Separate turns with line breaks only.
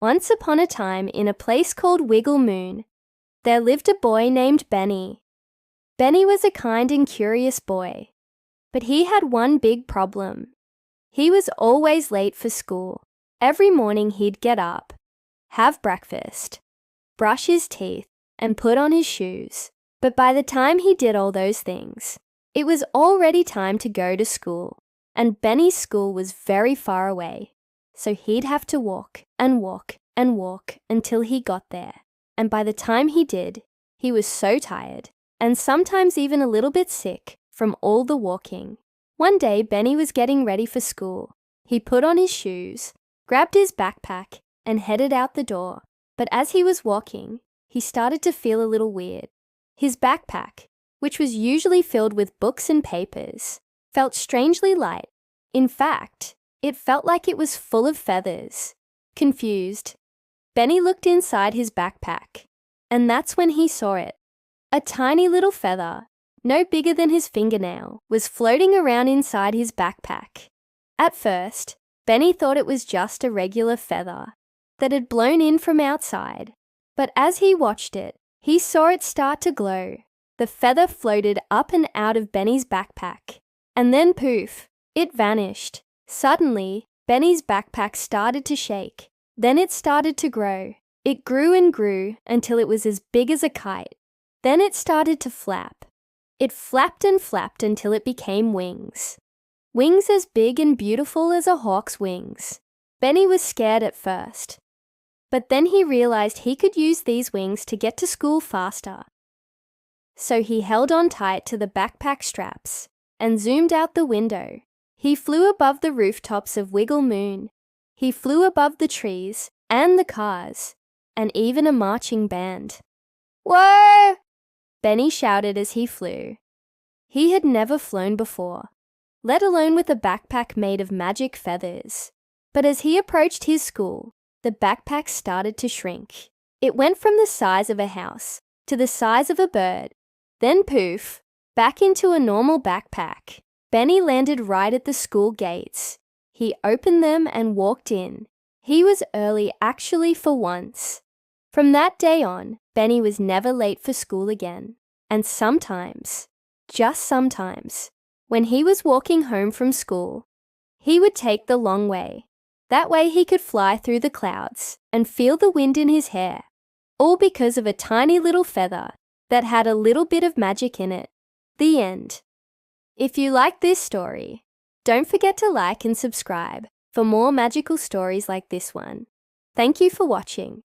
Once upon a time, in a place called Wiggle Moon, there lived a boy named Benny. Benny was a kind and curious boy, but he had one big problem. He was always late for school. Every morning he'd get up, have breakfast, brush his teeth, and put on his shoes. But by the time he did all those things, it was already time to go to school, and Benny's school was very far away. So he'd have to walk and walk and walk until he got there. And by the time he did, he was so tired, and sometimes even a little bit sick from all the walking. One day, Benny was getting ready for school. He put on his shoes, grabbed his backpack, and headed out the door. But as he was walking, he started to feel a little weird. His backpack, which was usually filled with books and papers, felt strangely light. In fact, it felt like it was full of feathers. Confused, Benny looked inside his backpack, and that's when he saw it. A tiny little feather, no bigger than his fingernail, was floating around inside his backpack. At first, Benny thought it was just a regular feather that had blown in from outside. But as he watched it, he saw it start to glow. The feather floated up and out of Benny's backpack, and then poof, it vanished. Suddenly, Benny's backpack started to shake. Then it started to grow. It grew and grew until it was as big as a kite. Then it started to flap. It flapped and flapped until it became wings. Wings as big and beautiful as a hawk's wings. Benny was scared at first, but then he realized he could use these wings to get to school faster. So he held on tight to the backpack straps and zoomed out the window. He flew above the rooftops of Wiggle Moon. He flew above the trees and the cars and even a marching band. "Whoa!" Benny shouted as he flew. He had never flown before, let alone with a backpack made of magic feathers. But as he approached his school, the backpack started to shrink. It went from the size of a house to the size of a bird. Then poof, back into a normal backpack. Benny landed right at the school gates. He opened them and walked in. He was early actually for once. From that day on, Benny was never late for school again. And sometimes, just sometimes, when he was walking home from school, he would take the long way. That way he could fly through the clouds and feel the wind in his hair, all because of a tiny little feather that had a little bit of magic in it. The end. If you like this story, don't forget to like and subscribe for more magical stories like this one. Thank you for watching.